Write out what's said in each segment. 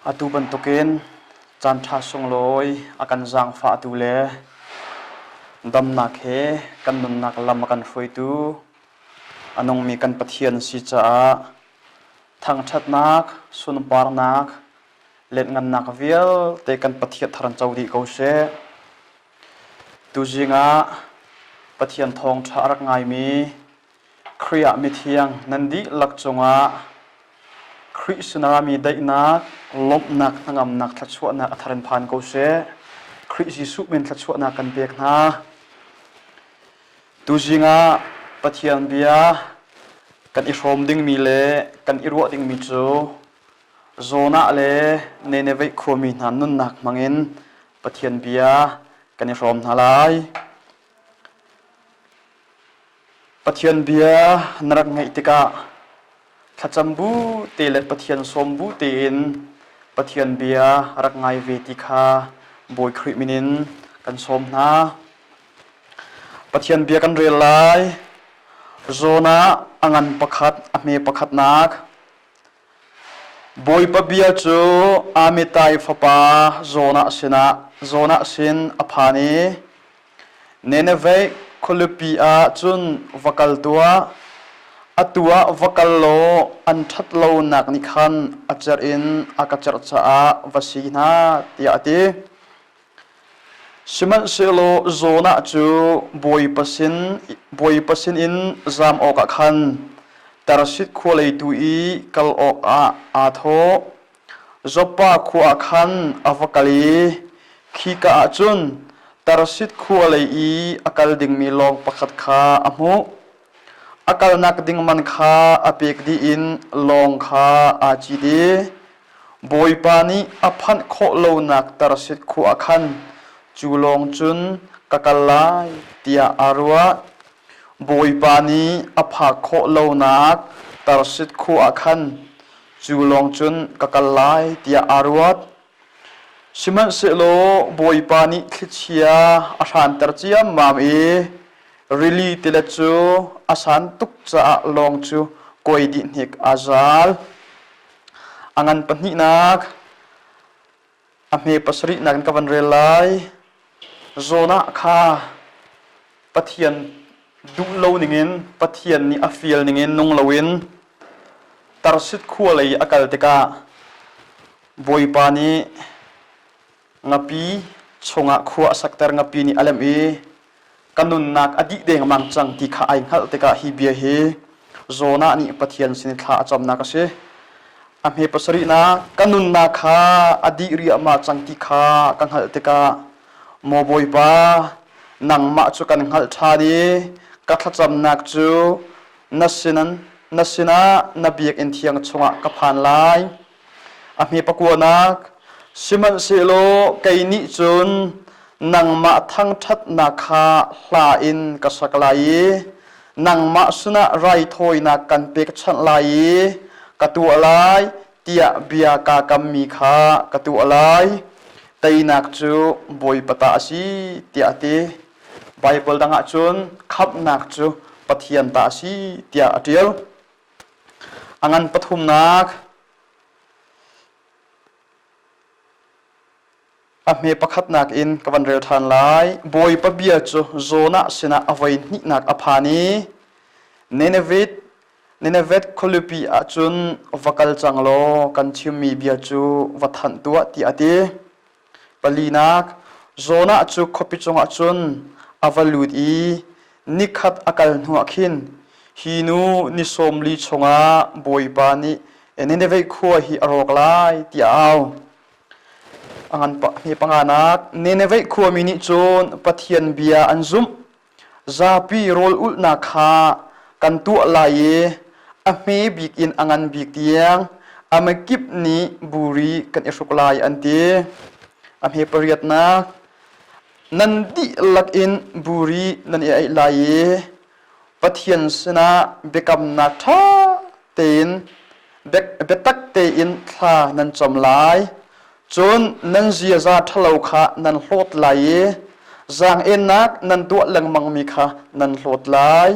atu bantukin chan tha song loi akan jang fa tu le dam nak he kan nun nak lam kan foi tu anong mi kan pathian si cha thang that nak sun par nak let ngan nak vial te kan pathiat tharan chaudi ko se tu jinga pathian thong tha rak ngai mi khriya mi thiang nandi lak chunga khri sunami dai nak lop nak ngam nak thachwa nak atharan phan ko se khri jisu men thachwa nak kan pek na tu jinga pathian bia kan i rom ding mi le kan i ro ding mi chu zona le ne vei khomi nan nun nak mangin pathian bia kan i rom halai pathian bia narak ngai tika thachambu te le pathian sombu te in pathian bia rak ngai ve tikha boy khri minin kan som na pathian bia kan rel lai zona angan pakhat ame pakhat nak boy pa bia chu amitai fapa zona sin aphani neneve kholupi a chun vakal tua atua vakal lo an that lo nak ni khan achar in akachar cha a vasina tia ati siman selo zona chu boy pasin in zam oka khan tarasit kholei tu i kal ok a tho zopa khua khan avakali khika chun tarasit kholei i akal ding mi long pakhat kha amu akal nak ding man kha apek di in long kha achi di boy pani aphan kho lo nak tarasit khua khan chulong chun kakalai tia arwa boy pani apha kho lo nak tarsit khu akhan chulong chun kakalai tia arwat siman se lo boy pani khlichia asan tarchia mam e really tilachu asan tuk cha long chu koi di nik azal angan pani nak ame pasri nak kawan relai zona kha pathian du lo ningin pathian ni afial ningin nong lawin tarsit khualei akal teka boy pani ngapi chonga khuwa saktar ngapi ni alam e kanun nak adi deng mang chang ti kha ai hal teka hi bia he zona ni pathian sin tha acham na ka se amhe pasari na kanun na kha adi ri ama chang ti kha kan hal teka mo boy pa nang ma chu kan hal tha di kathacham nak chu nasina nabiak in thiang chunga ka phan lai ami pakuanak siman selo kaini chun nang ma thang that na kha hla in ka saklai nang ma suna rai thoi na kan pek chan lai katu alai tia bia ka kammi kha katu alai tainak chu boy pata si tia te Bible danga chun khap nak chu pathian ta si tia atial angan pathum nak ame pakhat nak in kawan rel than lai boy pa bia chu zona sina avai ni nak aphani nenevet kholupi a chun vakal changlo kan thimi bia chu wathan tua ti ati palinak zona chu khopi chonga chun avalut i nikhat akal nuakhin hinu ni somli chonga boipa ni enene khuwa hi arok lai tiaw angan pa hi panganak nenevei khuwa mini chon pathian bia anzum zapi rol ul na kha kan tu lai a me bik in angan bik tiang amakip ni buri kan esuklai ante amhe pariatna nandi lak in buri nan ai lai pathian sna bekam na tha ten betak te in tha nan chom lai chon nan zia za thalo kha nan hlot lai zang en nak nan tu lang mang mi kha nan hlot lai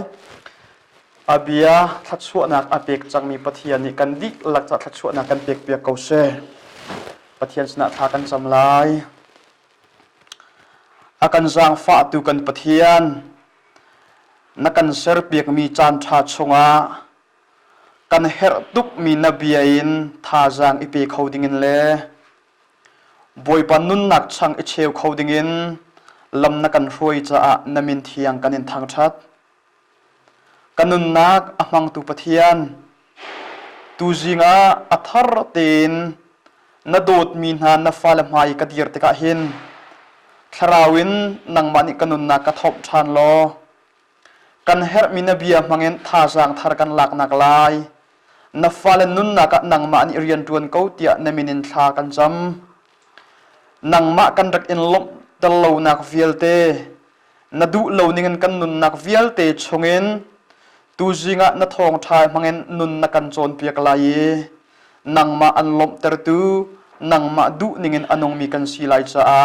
abia thachua nak apek changmi pathian ni kan dik lak cha thachua nak kan pek pek ko se ปะเทียนสนะทากันจำลายอากันจางฟ้าตูกันปะเทียนนักกันเสรเปียกมีจานชาชงะกันเฮรตุกมีนบีอินทาจางอิเปเขาดิ่งินเลบอยปานุนนักช่างอิเชวเขาดิ่งินลำนักกันรวยจะนามินเทียงกันอินทางชัดกันนุนนักอมังตุปะเทียนตูจิงะอัทรตินนาโดดมีนานาฟาลมาอีกดีร์ติกะหินคราวินนังมันอีกันนุนนักกระทบชานโลกันเฮรมินเบียมังเงินท่าจางทารกันหลักนักลายนาฟาลนุนนักนังมันเรียนรวนเกาเตียนามินินทากันจำนังมากันรักอินลบตลาวนักเวียลเตนาดูลาวนิงันกันนุนนักเวียลเตชงเงินตูจิงะนาทองชายมังเงินนุนนักกันโจนเปียกลายนังมาอันลบเตอร์ตูนังมาดูนิงันอนงมีกันสีลายจ้า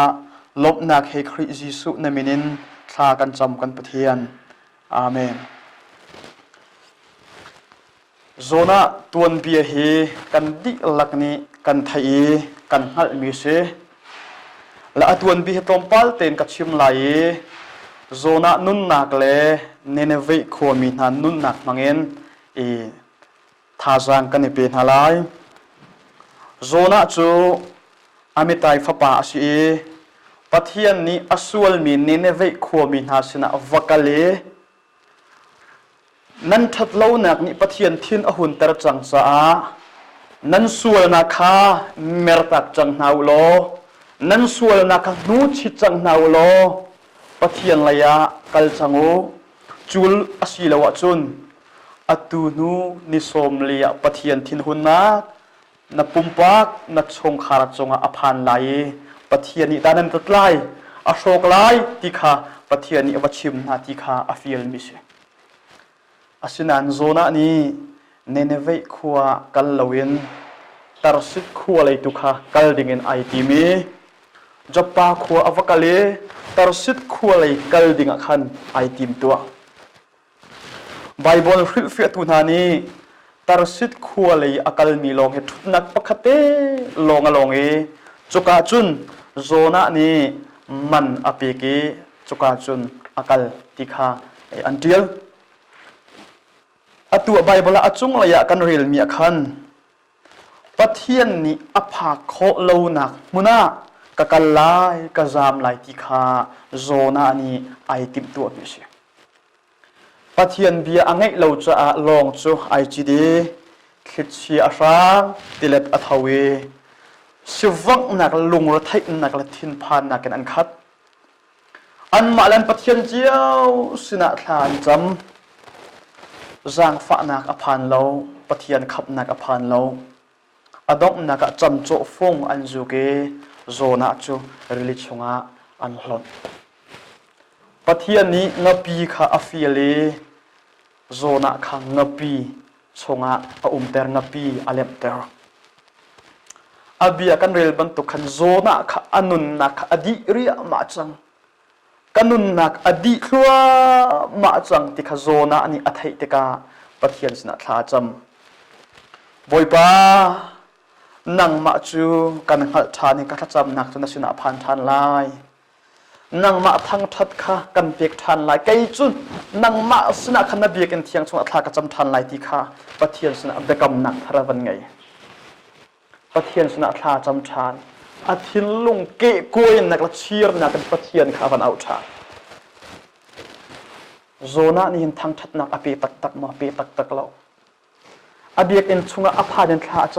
ลบนักเฮคริจิสุนามินินทากันจำกันปะเทียนอาเมนโซนาตัวนเบียเฮกันดิลักนี้กันไทยกันฮัลมิเซและตัวนเบียตอมปัลเตนกัดชิมไหลโซนานุนนักเลเนเนเวขวมีนันนุนนักมังเงินท่าจางกันเป็นฮาลายโซนาจูอามิตายฟ้าป่าสีปะเทียนนี้อสวลมีเนเนเวขวมีนาสินะวักเลนั่นทัดเล่านักนี่ปะเทียนทินอหุนเตระจังสานั่นส่วนนักข้าเมรตักจังนาวโลนั่นส่วนนักนูชิจังนาวโลปะเทียนระยะกัลจังโอจูลอสิลวะจุนอตูนูนิสมเลียปะเทียนทินหุนนับปุ่มปักนัดชงขาดจงอภันไหลปะเทียนนี้ด้านนั้นตัดไล่อโศกไล่ที่ข้าปะเทียนนี้อวชิมนาที่ข้าอฟิลมิเชอาศินันโซนานี้เนเนเวขัวกัลลวินตารสิขัวเลยตุค่ะกัลดิ่งไอทีมีจับปาขัวอวกาเลตารสิขัวเลยกัลดิ่งขันไอทีมตัวไบเบิลฟิลเฟียตุนานี้ตารสิขัวเลยอากาลมีลองเหตุนักปะคเตลองลองจุกาจุนโซนานี้มันอภิเกจุกาจุนอากาลติค่ะอันเดียลอตัวไบเบิลอจุงระยะกันเรียลมีขันปะเทียนนี้อภาโคโลนักมุนากะกัลไลกะจามไลติคาโซนานี้ไอติมตัวมิเชปะเทียนเบียอังเกโลจะลองจูไอจีดีคิดเชียร่างติเลตอัทเวสิวังนักลุงรถไทยนักละทินพานนักกันอันคัดอันมาลันปะเทียนเจียวสินะทานจำจางฟ้านักอภันเราปะเทียนขับนักอภันเราอดองนักจำโจฟงอันจูเกโซนาจูริลิชงะอันหลอนปะเทียนนี้งปีข้าอฟิเลโซนาข้างปีชงะเตอร์งปีอเลมเตอร์อาเบียกันเรลบันตุขันโซนาข้าอนุนนักอดีเรียมาจังกันนุนนักอดีตรัวมาจังที่ขโซนาอันนี้อัฐิติกาปะเทียนสนะทาจำบอยป้านังมาจูกันหัดทานี่กัดจำนักจนสนะพันทันลายนังมาทั้งทัดค่ะกันเปียกทันลายไกจุนนังมาสนะขันนเบียกันเทียงชงอัฐากจำทันลายที่ค่ะปะเทียนสนะเบกำนักทารวันไงปะเทียนสนะทาจำทานอาทินลุงเกะกวยนักละเชียร์นักกันปะเทียนข้าวันเอาชาโซนานี่เห็นทางทัดนักอภิตักตักมาอภิตักตักเราอเบียกเอ็นชงอภาเดนข้าอา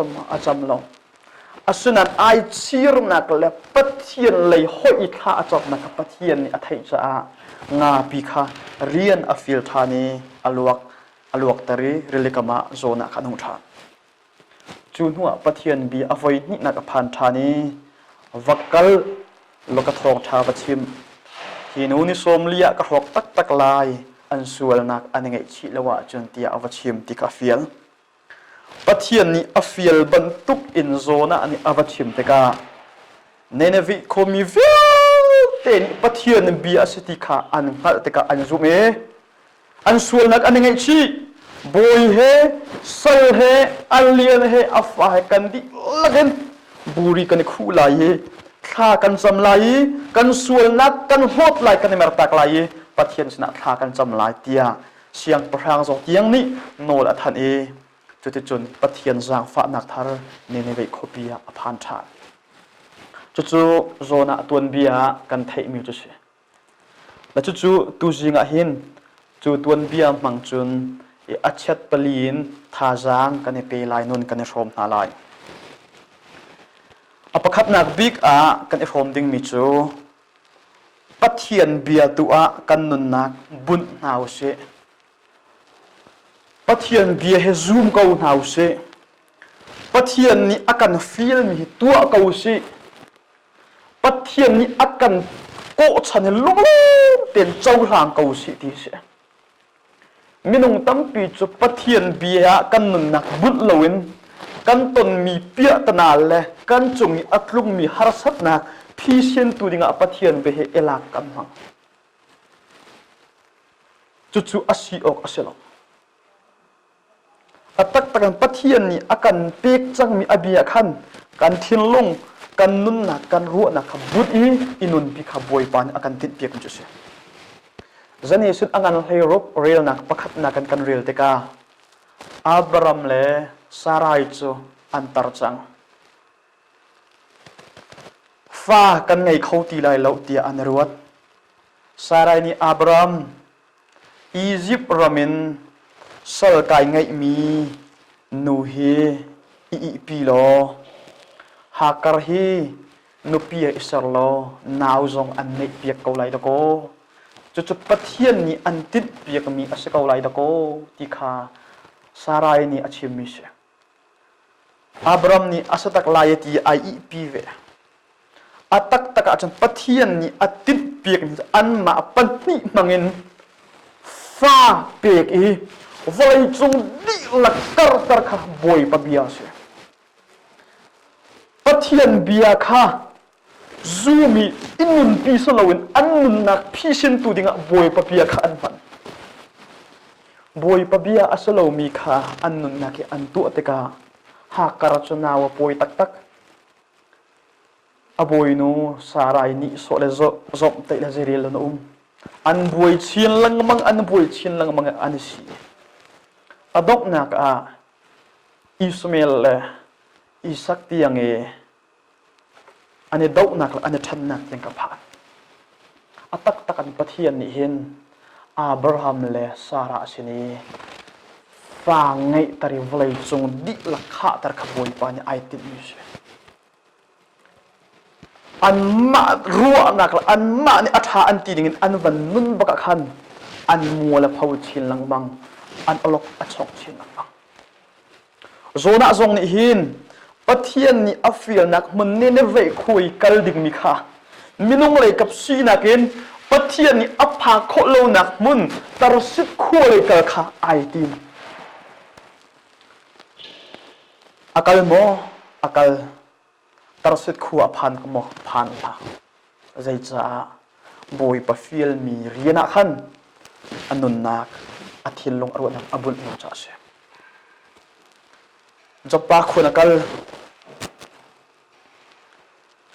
จำเราอาสุนันไอเชียร์นักและปะเทียนเลยห้อยข้าอาจำนักปะเทียนนี่อัฐิจะงาปีข้าเรียนอฟิลธานีอลวกตรีเรลิกมาโซนาขันหุทานจูนหัวปะเทียนบีอภัยนี่นักพันธานีวักกัลลกทองชาปชิมที่นู้นิสมเลียกระหอกตักลายอันสวลนักอันไงชิลวะจนเตียอวชิมติกาเฟียลปะเทียนนี้อฟิลบรรทุกอินโซนะอันนี้อวชิมติกาเนเนวิโคมิวิลเตนปะเทียนบีอาสติกาอันฮัลติกาอันซุเมอันสวลนักอันไงชิบอยเฮสัลเฮอัลเลียนเฮอัฟาเฮกันดิลักน บุรีกันคู่ไหลท่ากันจำไหลกันส่วนนักกันโหดไหลกันในเมรตักไหลปะเทียนชนะท่ากันจำไหลเตียเสียงประหางจอกเตียงนี้โนละทันเอจุดจุนปะเทียนจางฟ้านักทารในเวคเบียอภันชาจุดโซนาตัวนเบียกันเทมิวจุดเชและจุดตูจิงะหินจุดตัวนเบียมังจุนอัจฉริปลีนท่าจางกันในเปลายนุนกันในชมนาลายอปคับนักบิ๊กกันชมดิ้งมิจูปัทเทียนเบียตัวกันนุนนักบุญนาวเสปัทเทียนเบียเฮซูมเกานาวเสปัทเทียนนี้อากันฟิลมีตัวเกาเสปัทเทียนนี้อากันโกชันลุกเต็นเจ้าหางเกาเสดีเสมินุงตั้มปีจูปัทเทียนเบียกันนุนนักบุญลวินกันตนมีเปียตนาเลกันจงอัตลุงมีฮาร์สัตนักพี่เชนตูดิงะปัทเทียนเบเฮเอลักกันหังจุอาศิออกอาเซลอัตตักตะกันปัทเทียนนี้อากันเปีกจังมีอบียขันกันทิ้งลงกันนุนนักกันรัวนักขบุตรอินุนพิขบวยปานอากันติดเปียกจุเสจันนี้สุดอังันเฮรบเรียลนักประคับนักกันเรียลเตกาอับรามเลสารายจูอันตรจังฟ้ากันไงเขาตีลายเหล่าเตียอันรวดสารายนี้อับรามอียิปต์รามินสลกายไงมีนูเฮอีปีโลฮักรฮีนูปีอิสราโลนาวจงอันไม่เปียกเกาไลตะโกจุดปัทเทียนนี้อันติดเปียกมีอัศเกาไลตะโกที่ขาสารายนี้อาชิมิเชอับรามนี้อาศัตกลายที่ไอปีเวอัตักตะกอาจารย์ปัทเทียนนี้อัติดเปียกอันมาปันนี่มังเงินฟ้าเปียกไว้จงดีลักตร์ตร์ข้าบอยปะเบียเสปัทเทียนเบียข้าซูมีอินุนปีสลาวินอันนุนนักพี่เชนตูดิงะบอยปะเบียข้าอันฟันบอยปะเบียอัสลามีข้าอันนุนนักอันตัวเตกาหากการจนาวปอยตักตักอบอยนูสารายนี้โซเลโซมเตลเจริลนุ่มอันบอยเชียนลังมังอันบอยเชียนลังมังอันสีอดอกนักอิสมาเอลอิสักที่ยังอันนี้ดอกนักอันนี้ทันนักยังกับผ่านอัตักตักันปะเทียนนี่เห็นอับราฮัมและซาราสินีฟังไงตาริวเลยจงดิลักขาตาขบวนปานไอติมิเชอันมารัวนักอันมาเนี่ยอัฐาอันตีดิ่งอันวันนุ่นบักขันอันมัวและพาวชินลังบังอันอลกอัชอกชินลังบังโซน่าทรงนี่หินปะเทียนนี่อัฟฟิลนักมันเนเนเวคุยกัลดิ่งมิค่ะมินุงเลยกับซีนักเองปะเทียนนี่อัพพาโคโลนักมุนตารสิบคุยกับค่ะไอติมakal mo akal tarsit khu aphan ka mo phan la zai cha boi pa fil mi riana khan anun nak athil long arwa nak abun no cha se jopa khuna kal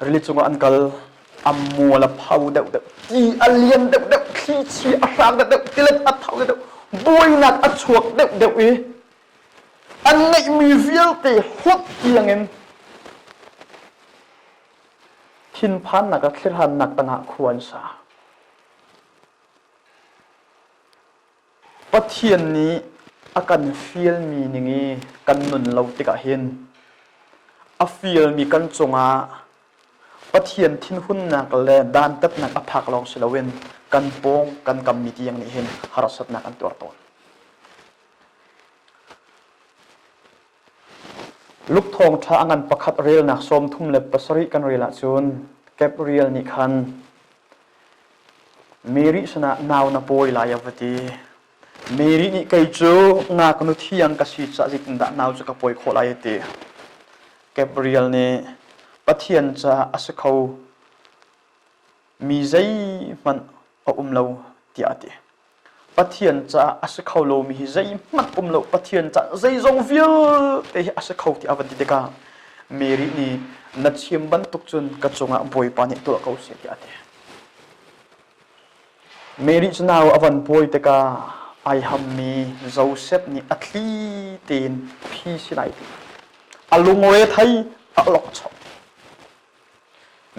rili chunga ankal ammu la phau deu deu ti alien deu deu khi chi asang deu tilet athau deu boi nak achuak deu deuอันไหนมีวิลตีฮุดยังเงินทินพันนักคิดหันนักต่างควรสาปะเทียนนี้อาการฟิลมีนี่งี้กันนุนเราติกะเห็นอาฟิลมีกันจงอาปะเทียนทินหุ่นนักแลดานตัดนักอภักลองเสลเวนกันโป่งกันกำมีที่ยังนี่เห็นฮารัสนักอันตัวตนลูกทองช้างันประคัดเรียลนักสมทุ่มเล็บประสริกันเรียลจุนเก็บเรียลนิคันเมริสนะนาวนาโปยลายวดีเมรินิไกจูงากนุที่ยังกษิจะจิตดานาวจะกปอยโคลายตีเก็บเรียลนี่ปะเทียนจะอาศัยเขามีใจมันเราที่อาทิปะเทียนจะอาศัยเขาโลมีใจมันเราปะเทียนจะใจทรงวิลเตะอาศัยเขาที่อวันติเดกา เมรินี่นัดชิมบันตุกจนกระจงอ่ะบอยปานิตัวเขาเสียที่อาเมริจนาวอวันบอยเตกาไอฮัมมีโจเซฟนี่อัตลีตีนพี่สิไลตีอลุงเวทัยอัลล็อกชอบ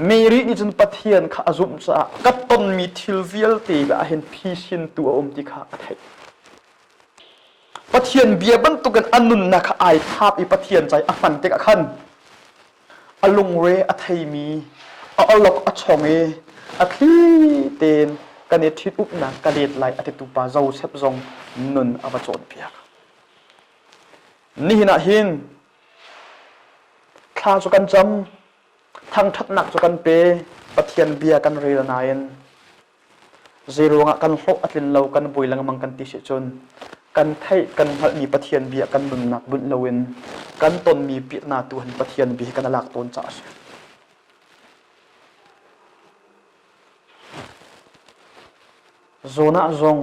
เมรินี่จนปะเทียนข้าจุ่มซะกัดต้นมีทิลเวียลตีกะเห็นพี่สินตัวอมที่ข้าไทยปะเทียนเบียบันตุกันอันนุนนะข้าไอภาพอีปะเทียนใจอัฟันเตกะขันอลุงเวอัทยมีอัลล็อกอัชองเออัตลีตีนกันเนทิดอุปนักกันเดตไลอติตุปาเจ้าเซบจงนุนอวจรเปียกนี่นะหินข้าจุกันจำทั้งทัดหนักจุกันเปปะเทียนเบียกันเรียนายนเจรวงกันโลอัตลินเรากันบุยลังมังกันติเชจนกันไทยกันมีปะเทียนเบียกันบุญหนักบุญเลวินกันตนมีปีนาตัวหันปะเทียนเบียกันหลักตนจ่าโซน่าจง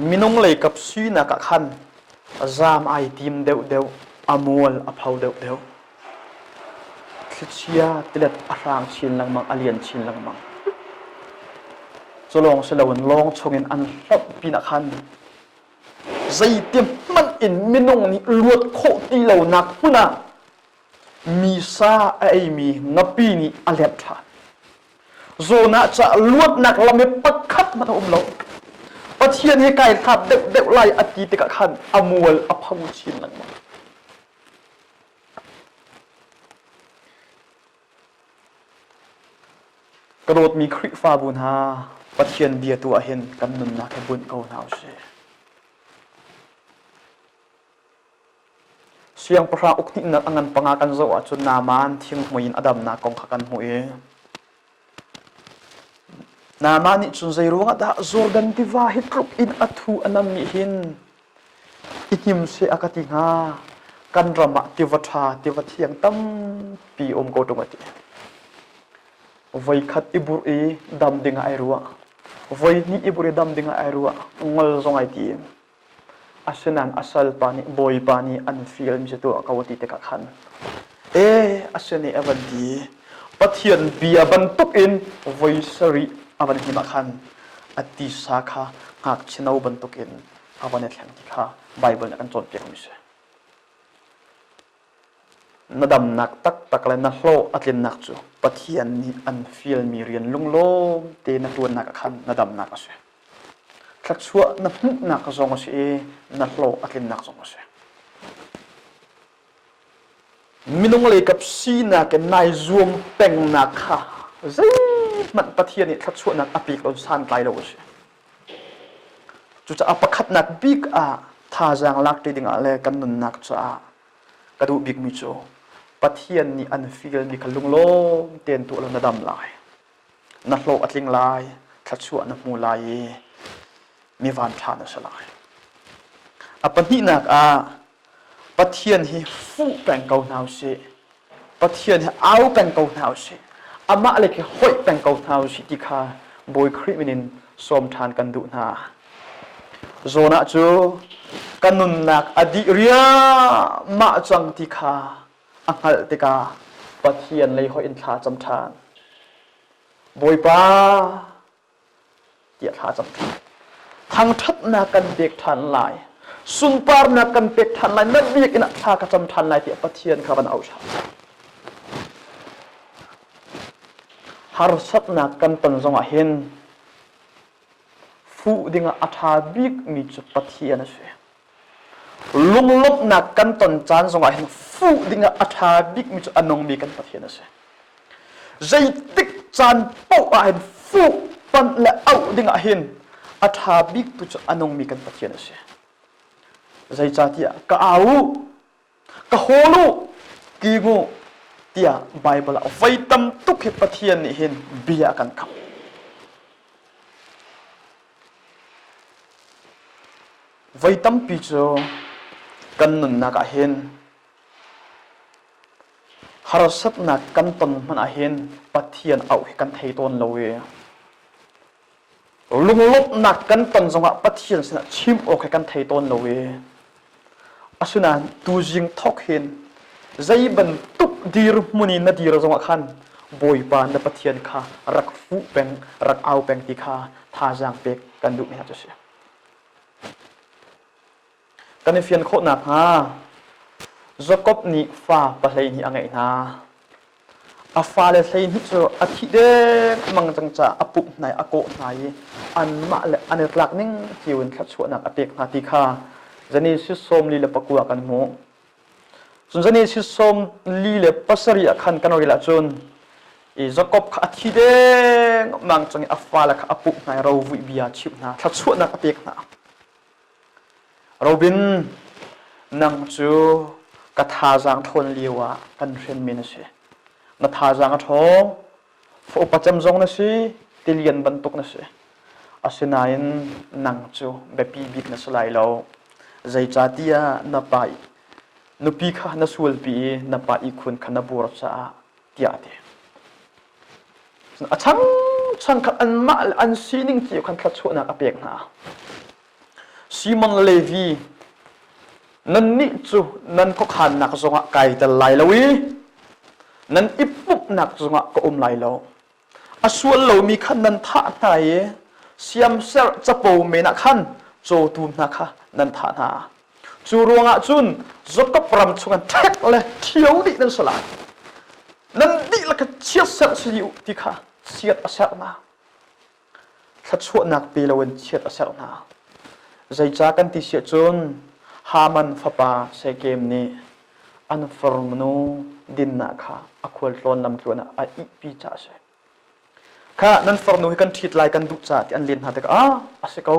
มินงเลยกับซีนักขันจามไอทีมเดวเดวอมวลอภาวเดวเดวคิดเชียติเล็ดอรางชินลังมังอเลียนชินลังมังจะลองเสลวนลองชงเงินอันลบปีนักขันใจเตรียมมันอินมินงนี่ลวดโคตีเหล่านักพุ่นน่ะมีซาไอมีงับปีนี่อเลียนทานโซน่าจะลวดหนักละไม่ปักคัดมาทำเราปะเทียนให้ไก่ขับเด็กไล่อดีตกะขันอมวลอภาวชินลังมังกระโดดมีคริฟ้าบุญฮาปะเทียนเบียตัวเห็นกันนุนนักให้บุญเก่าหนาวเสียงพระอุกนินักอังันปังอากันโซอาจุนนามานทิ้งมยินอดัมนากองขักันหัวนามานิจุนใจรู้ว่าดาโซกันที่ว่าฮิตรุกอินอัตุอันนั้นมีหินอิทิมเสอากติงากันรำติวัชาติวัชยังตั้มปีอมโกตุงติไว้ขัดอิบุรีดำดิ่งไอรัวไว้นี่อิบุรีดำดิ่งไอรัวงอลซงไอทีอาศัยนั้นอาศัยปานิบอยปานิอันฟิลมิสตัวกาวติเตกขันอาศัยนี้อวันดีปะเทียนเบียบันตุกอินไว้สรีอาวันนี้มาขันอติสาขาหักชนาวบันตุกินอาวันนี้แข่งที่ข้าไบเบิลนักจนเปียกมิเสนดำนักตักเลยนักโลอัตลินนักจูปะเทียนนี้อันฟิลมีเรียนลุงโลเตนตัวนักขันนดำนักเสขัดชัวนักมุกนักจงเสนักโลอัตลินนักจงเสมินงเลยกับซีนักนายรวมแต่งนักข้ามันปะเทียนนี่ทัดชวนนักอภิกรสันไกลเราสิจุดจะอภิคัดนักบิ๊กท่าจางลักตีดิ่งอะไรกันนุนนักจะกระดูบิ๊กมิโจปะเทียนนี่อันฟิลมีขลุงโลเตียนตัวเราหน้าดำลายนักโลอัดลิงลายทัดชวนนักมูลายมีวันพลาดสลายปะนี่นักปะเทียนที่ฟูแปลงเกาหนาวเสปะเทียนที่เอาแปลงเกาหนาวเสอามาเลยคือห้อยแปลงเกาเท้าสิติคาบอยคริมินินสมทานกันดูนาโซนาจูกันนุนนักอดีเรียมาจังติคาอังหัลติกาปะเทียนเลยห้อยอินทาจำทานบอยป้าเดียทาจำทานทางทัดนากันเด็กทันลายสุนปาร์นากันเด็กทันลายนั่นเรียกอินะทากจำทันลายเดียปะเทียนข้าบันเอาชาharusat nak kan tanzong ahin fu dinga athabik mi chupat hian ase lunglop nak kan ton chan zong ahin fu dinga athabik mi chu anong mi kan pathian ase zai tik chan pau ahin fu pan le au dinga ahin athabik tu chu anong mi kan pathian ase zai cha tia ka au ka holu ki ngo tia Bible a vai tam tuk he pathian ni hin bia kan kham vai tam pi cho kan nun na ka hin harasat na kan ton man a hin pathian au he kan thei ton lowe lunglop na kan ton zonga pathian sina chim o he kan thei ton lowe asuna tu jing thok hin zai ban tuk dir muni na dir zonga khan boi pa na pathian kha rak fu peng rak au peng ti kha tha jang pek kan du mi ha chu se kan fian kho na ha Jacob ni fa pa hlei ni angai na a fa le hlei ni chu a thi de mang chang cha apup nai ako nai an ma le an tlak ning chiun kha chu na apek na ti kha jani si som li le pakua kan mo sun jani si som li le pasari akhan kan ri la chun i Jacob kha thi de mang chang a fa la kha apup nai ro vui bia chip na kha chu na apek na Robin nang chu ka tha jang thon liwa kan hren min se na tha jang thong fo pacham jong na si tilian bantuk na se asinain nang chu bepi bik na salai lo zai chatia na pai nupi kha na sul pi na pa I khun khana bur cha tia te achang chang kha an ma an sining chi khan kha chu na apek na Simon Levi nan ni chu nan ko khan nak zonga kai ta lai lawi nan ipup nak zonga ko lai lo asual lo mi khan nan tha tai siam ser chapo me na khan cho tu na kha nan tha na chu ronga chun Jacob ram chungan thek le thiau di nan sala nan di la ka chiat ser siu ti kha chiat asar na kha chu nak pe lawen chiat asar na zai cha kan ti sia chun haman fapa se game ni an formnu din na kha akhol tlon lam tlona a I pi cha se kha nan formnu hi kan thit lai kan du cha ti an lin ha te a asiko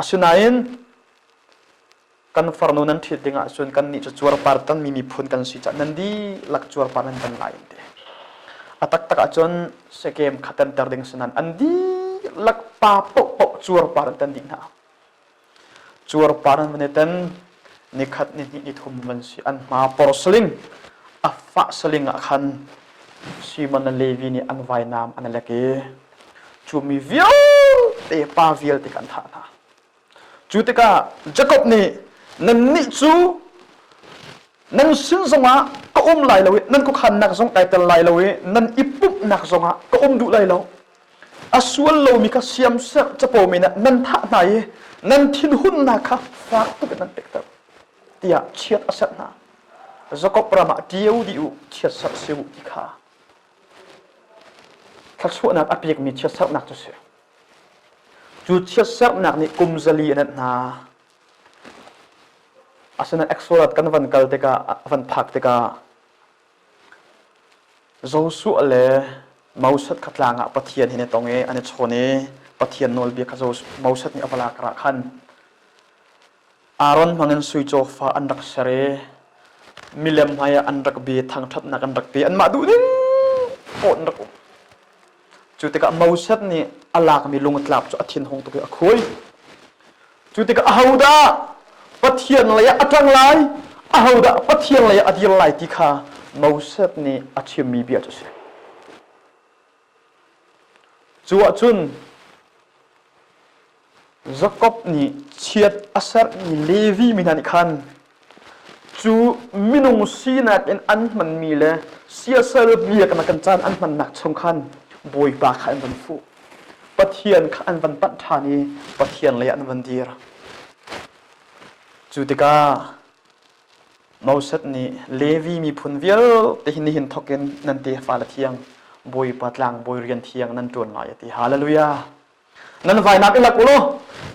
asunain kan formnu nan thit dinga chun kan ni chu chuar par tan mi phun kan si cha nan di lak chuar par nan kan lai te atak tak a chun se game khatan tar ding sanan an di lak pa po chuar par tan ding na chuar paran manetan nikhat ni thum man si an ma porcelain a fa saling a khan Simon Levi ni an vai nam an leke chumi vial te pa vial te kan tha na chu te ka Jacob ni nan ni chu nan sin zonga ko lai lawi nan ko khan nak zong kai tel lai lawi nan ipup nak zonga ko du lai law asual lo mi ka siam ser chapo me na nan tha nai nan thin hun na kha fa tu nan tek ta tia chiat asat na Jacob rama diu diu chiat sat siu ti kha thak su nak apik mi chiat sat nak tu se chu chiat sat nak ni kum zali an na asana exolat kan van kal te ka van phak te ka zo su ale mausat khatlanga pathian hine tonge ane chhone pathian nol bi khazo mausat ni apala kra khan Aaron mangen sui cho fa andak sare milem haya andak bi thang that na kan dak bi an ma du ding on rak chu te ka mausat ni alak mi lung tlap chu athin hong to ke akhoi chu te ka ahauda pathian laya atang lai ahauda pathian laya adil lai ti kha mausat ni achim mi bi atu se chuwa chun Jacob ni chiat asar ni Levi minani khan chu minung sinak en an man mi le sia sar bia kan kan chan an man nak chong khan boi ba khan ban fu pathian khan ban pat thani pathian le an ban dir chu tika mausat ni Levi mi phun vial te hin thoken nan te fa la thiang boi patlang boi rian thiang nan ton ngai ti hallelujah nan vai nam ilak ulo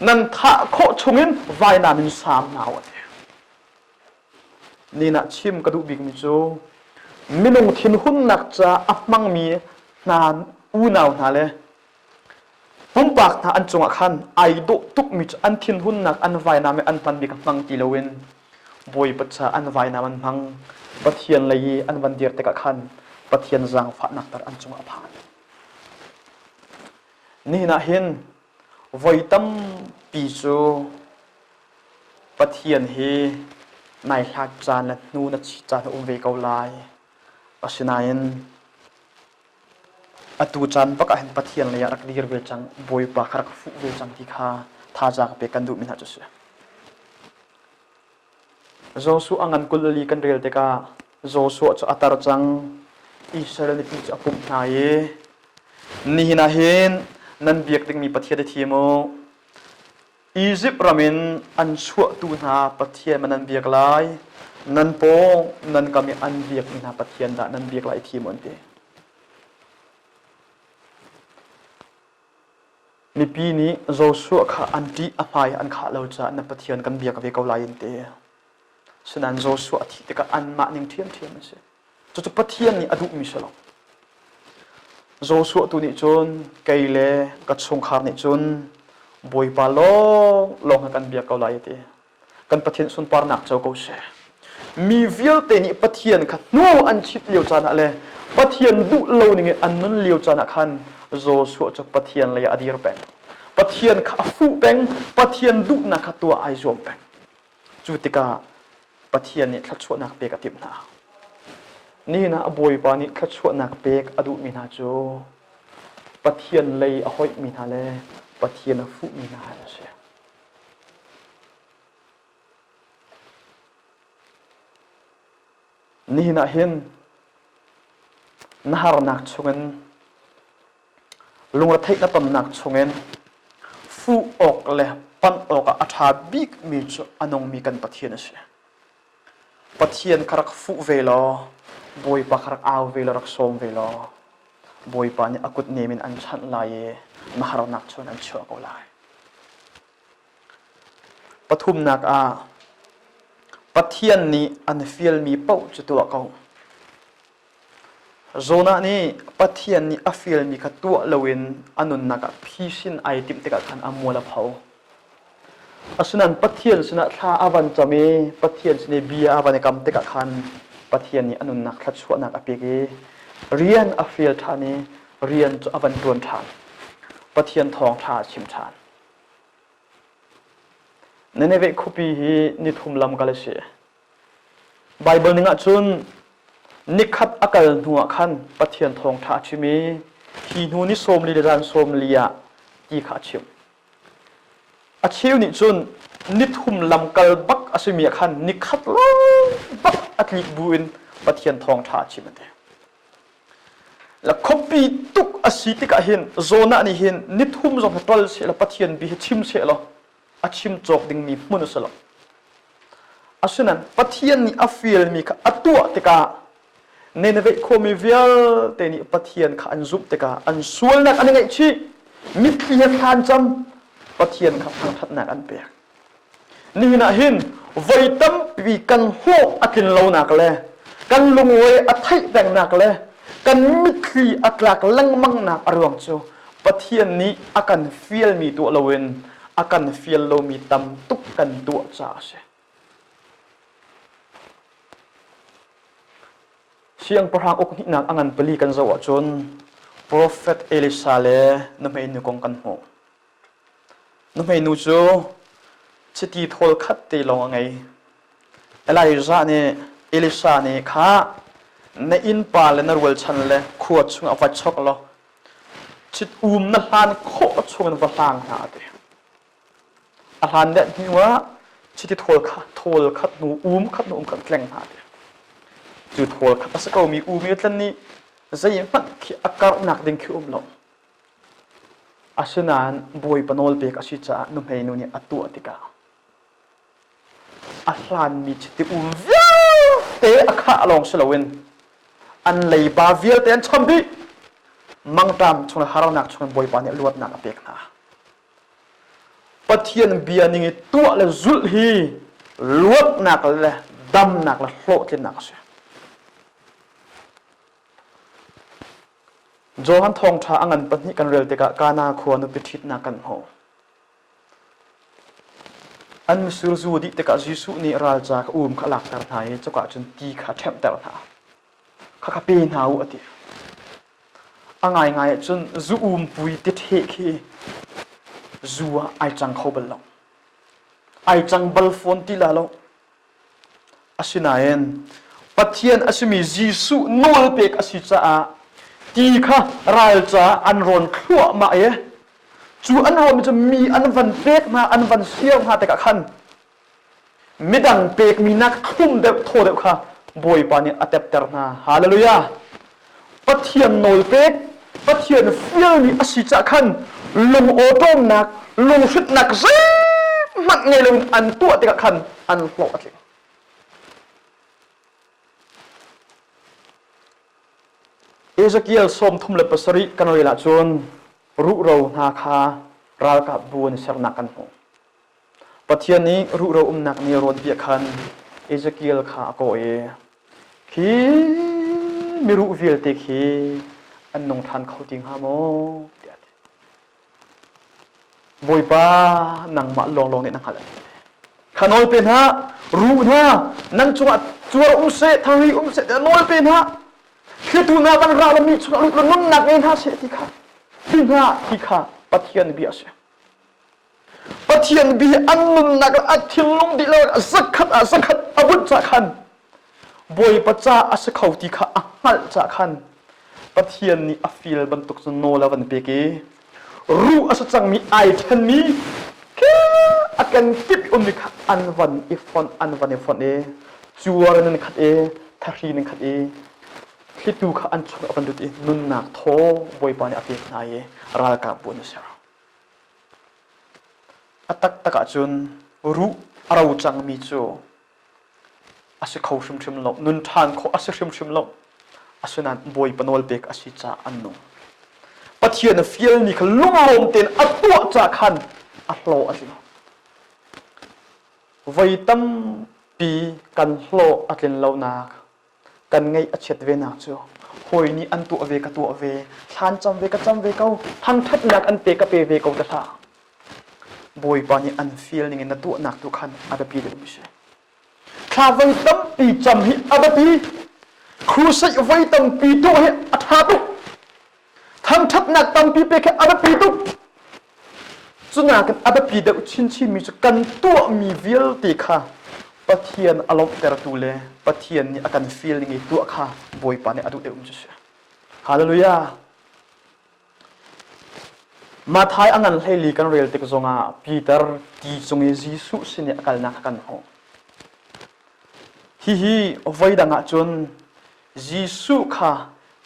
nan tha kho chungin vai nam in sam naw ni na chim kadu big mi chu minung thin hun nak cha apmang mi nan u naw na le pumpak na an chunga khan ai do tuk mi an thin hun nak an vai nam an pan bik mang ti lowin boi pacha an vai nam an mang pathian lei an van dir te ka khan pathian jang fa nak tar an chunga phan ni na hin voitam pi chu pathian hi nai hlat chan la nu na chi chan ve ko lai asinain atu chan paka hen pathian le rak dir ve chang boi pa kharak fu ve chang ti kha tha jak pe kan du min ha chu se zo su angan kulali kan rel te ka Joshua cho atar chang Israel ni pi cha pum na ye ni na hin nan biak ding mi pathia de thiamo Egypt ramin an chua tu na pathia manan biak lai nan po nan kami an biak na pathian da nan biak lai thimon te ni pi ni Joshua kha anti amai an kha lo cha na pathian kan biak ve ko lai te sunan Joshua thi te ka an ma ning thiam thiam se chu pathian ni adu mi salo Joshua tu ni chon kaile ka chung khar ni chon boi pa long kan biak ko lai te kan pathian sun par nak chau ko se mi vial te ni pathian kha no an chit liu cha na le pathian du lo ni an nun liu cha na khan Joshua chok pathian le adir pen pathian kha fu peng pathian du na kha tua ai zom peng chu tika pathian ni thachua nak pe ka tip na ni na boi pa ni thachua nak pe adu mi na chu pathian le a hoi mi na le pathian a fu mi na ha se ni na hin nahar nak chungen lungra thai na tam nak chungen fu ok le pan ok atha big mi chu anong mi kan pathian ase pathian kharak fu velo boi pa kharak aw velo rak som velo boi pa ni akut nemin an chan lai nahar nak chun an chu ko lai pathum nak a pathian ni an fiel mi pau chu tu ko zona ni pathian ni afiel mi kha tu lowin anun naka phisin ai tim te ka khan amola phau asunan pathian sina tha avan chami pathian sine bia avan kam te ka khan pathian ni anun nak thla chuak nak apege rian afiel thani rian chu avan tuan than pathian thong tha chim than neneve khopi hi ni thumlam kalase bible ninga chun nikhat akal nuwa khan pathian thong tha chimi hi nu ni som li ran som lia ti kha chim achiu ni chun nithum lam kal bak asimi khan nikhat lo bak atli buin pathian thong tha chim te la khopi tuk asiti ka hin zona ni hin nithum jong tol se la pathian bi chim se lo achim chok ding mi mun salo asunan pathian ni afiel mi kha atua te ka neneve khomi vial te ni pathian kha anzup te ka an sual nak an ngai chi mitli han cham pathian kha phang that nak an pe ni na hin voitam pi kan ho akin lo nak le kan lungwe athai dang nak le kan mitli atlak langmang nak arwang chu pathian ni akan fiel mi tu lowen akan fiel lo mi tam tuk kan tu cha se siang parang ok ni nak angan pali kan zawa chon prophet Elisa le namai nu kong kan ho namai nu chu chiti thol khat te long ngai Elijah ne Elisa ne kha na in pa le na rual chan le khuat chung awa chok lo chit na han kho chung wa hlang na te a han de ni wa chiti thol khat nu khat nu kan tleng na te chu thol khat asa ko mi mi tlan ni zai man khi akar nak ding khi lo asunan boi panol pe ka si cha nu mei nu ni atu atika ahlan mi chiti te akha along slowin an lei ba vial te an chambi mangtam chung haraw nak chung boi pa ni luat nak apek na pathian bia ningi tu le zul hi luat nak le dam nak la hlo tin nak se Johan thong tha angan pani kan rel te ka kana khuanu pithit na kan ho an misur zu di te ka jisu ni ral cha ka khalak tar thai choka chun ti kha them tar tha kha pe nau ati angai chun zu pui te the khi zuwa ai chang khobal lo ai chang bal phone ti la lo asinayen pathian asimi jisu nol pek asicha a ti kha ral cha an ron khua ma ye chu an ron mi an van pek na an van siaw ha te ka khan midang pek mi nak khum de tho de kha บอยปานี่อัตเตปเตอร์นาฮาเลลูยาปะเทียนโนลเป็กปะเทียนฟิลนี่อสิจะขันลงโอโต้นักลงชุดนักเซมักไงลงอันตัวติกขันอันโปรดเลยเอเซเกียลสมทุมเลปสริกันเวลาจนรู้เรานาคาราวกับบัวนิสรนักกันหงปะเทียนนี้รู้เรานักนิโรธเบียขันเอเซเกียลขาโกเอคีไม่รู้วิลเตคีอันนงทันเขาจริงฮะโมบอยป้านังมาลองเนี่ยนังอะไรขนอยเป็นฮะรู้ฮะนั่งจัวเสทางนี้เสนอยเป็นฮะคือตัวนาบันราลมีชัวลุนุ่นนักเองฮะเสติค่ะที่ข้าปะเทียนเบียเสปะเทียนเบียอันนุนนักอัดทิลงดิเลสักขัดอาบุญจากขันบอยปัจจาอาศัยเขาที่ข้าหัลจากขันปะเทียนนี่อฟิลบรรทุกสโนแล้ววันเปกีรู้อาศัยจังมีไอเทนมีแค่อาการติดมิกอันวันอีฟอนจัวรนันขัดทารีนันขัดคิดดูข้าอันชุกอันดุตินุนนักโทบอยปานี่อภิษนายราลกาบุญเสียอัตตะกะจุนรู้เราจังมีจูอาศัยเขาชิมลงนุนทานเขาอาศัยชิมลงอาศัยนั้นบอยปนวลเบกอาศัยจ่าอันนุ่งปะเทียนฟิลนี่เขาลุ่มลมเต็นอัตัวจากขันอัลโลอาศัยไว้ตั้มปีกันโลอัดเล่นเหล่านักกันไงอัจฉริยะนักจูหอยนี่อันตัวเวกตัวเวทานจำเวกเขาทางทัดนักอันเปกเวเขาตะท่าบอยปานี่อันฟิลนี่นัตัวนักตัวขันอาดับปีเดิมไม่ใช่ข้าไว้ตั้มปีจำฮิอาดับปีครูใส่ไว้ตั้มปีตัวฮิอัฐาตุทางทัดนักตั้มปีเปกอาดับปีตุจุนักอาดับปีเดือดชินมีจุกันตัวมีวิลติค่ะปะเทียนอารมณ์แต่ละตัวเลยปะเทียนนี่อาการฟีลนี่ตัวค่ะบอยปานี่อดุเดิมจะเสียฮาเลลูยามาท้ายอันนั้นให้ลีกันเรียลติกจงอาปีเตอร์ที่จงเอจิสุสิเนี่ยอาการนักกันหงฮิไว้ดังจนจิสุค่ะ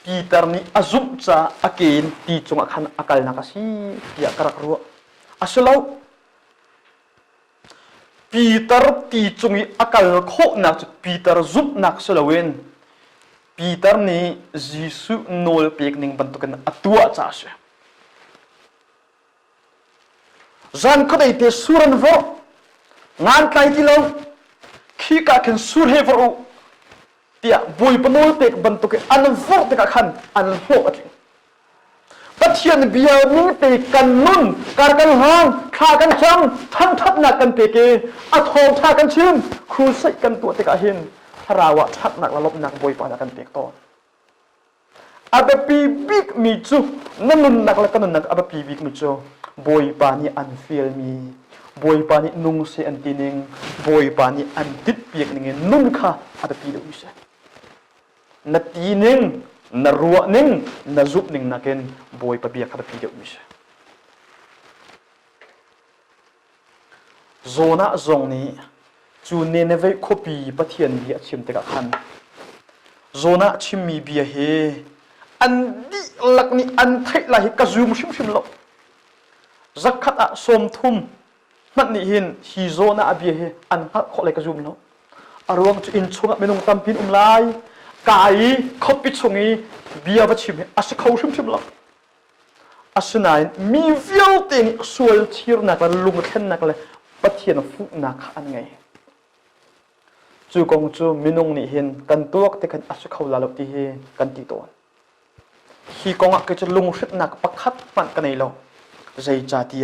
ปีเตอร์นี่อาจุจะอาเกนที่จงอาการอาการนักสิที่อาการรัวอาศัยเราปีเตอร์ที่จงอาการโคนักปีเตอร์จุนักเสลวินปีเตอร์นี่จิสุโนลเปียกนิ่งบรรทุกันอัตัวจ้าเสจันก็ได้เตสุรันวงานใครที่เราขี้กากันสุรเฮฟรูเตียบุยปนโนลเปียกบรรทุกอันวอติกาขันอันโลอัดปะเทียนเบียนี้เปกันนุ่นการกันห้างข้ากันจังทั้งทัดหนักกันเปเกอัทองท่ากันชิมครูใส่กันตัวติกาหินทาราวะทัดหนักละลบหนักบอยปานักกันเปกตอนอาบปีบิกมีจูนั่นนุ่นหนักละกันหนักอาบปีบิกมีจูบอยปานี่อันฟิลมีบอยปานี่นุ่งเสอันตินิงบอยปานี่อันติดเปียกนิงนุ่นข้าอาบปีเดือดเสนัดตีนิงนรัวนิ่งนจุบนิ่งนักเก็นบอยปะเบียขับปีเดียวมิชโซน่าซงนี้จูเนเนเวคบีปะเทียนเบียชิมตะกะขันโซน่าชิมมีเบียเฮอันดีลักนี่อันไทยลาฮิกะซูมชิมลบจักขัดอะสมทุมมันนี่หินฮีโซน่าเบียเฮอันฮักขอเลยกะซูมลบอารวงจะอินชงเมนุงตัมพินไลกายขบิชงีเบียบชิมอาศัยเขาชิมละอาศัยนั้นมีวิลตินส่วนที่นักลุงเข็นนักเลยปะเทียนฟุกนักอันไงจู่กงจู่มินงนี่เห็นกันตัวแต่กันอาศัยเขาลาลบที่เฮกันตีตัวฮีกงอ่ะก็จะลุงชิดนักปักขัดมันกันในเราใจจ่าที่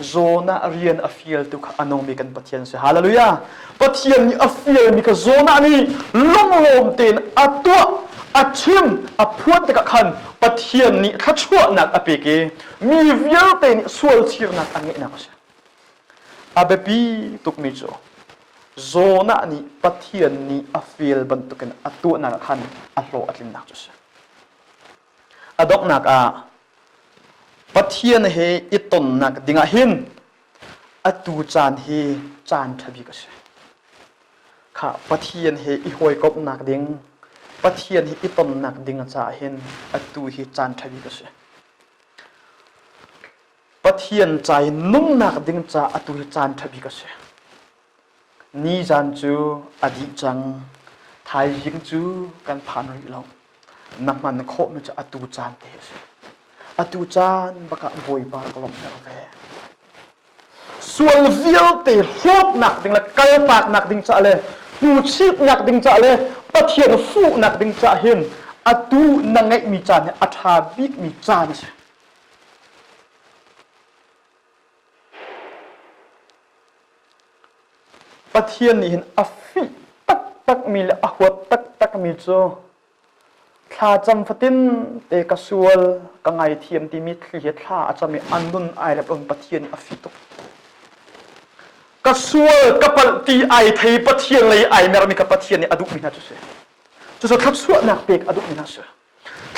โซน่าเรียนอฟิลตุกอันนงมีกันปะเทียนเสียฮาเลลูยาปะเทียนนี่อฟิลมีกันโซน่านี่ลุงลมเต็นอัตัวอัชิมอัพวนตะขันปะเทียนนี่ขัดชั่วนักอเปเกมีวิลเต็นส่วนชีรนักอันนี้นักเสียอาเบปีตุกมิโจโซน่านี่ปะเทียนนี่อฟิลบันตุกันอัตัวนักขันอัลโลอัลลิมนักเสียอดอกนักปะเทียนเฮอิตนนักดิ่งหินอตูจานเฮจานทบีกษข ข้าปะเทียนเฮอีหวยกบหนักดิ่งปะเทียนเฮอีต้นหนักดิ่งจ่าเห็นอตูเฮจานทวีก็เสียปะเทียนใจนุ่มหนักดิ่งจ่าอตูเฮจานทวีก็เสียนี่จานจูอดีจังไทยยิงจูกันผ่านริลงน้ำมันโคมันจะอตูจานเตะเสียอตูจานบักบอยบาร์กลมเนรเวส่วนวิลเตะฮอบหนักดิ่งละกายปากหนักดิ่งจ่าเลยปูชีพหนักดิ่งจ่าเลยปะเทียนฟูหนักดิ่งจ่าเห็นอตูนังไงมีจานเนี่ยอัฐาบิกมีจานเสียปะเทียนนี่เห็นอฟิตักมีและอหัวตักมีโจข้าจำฟัดินเตกสวลกังไงเทียมที่มีทลีข้าอาจจะมีอันนุนไอและองปะเทียนอฟิตุกสวลกับปตีไอไทยปะเทียนเลยไอเมื่อมีกับปะเทียนนี่อดุมินาจุเสจุเสทับสวนักเปกอดุมินาเส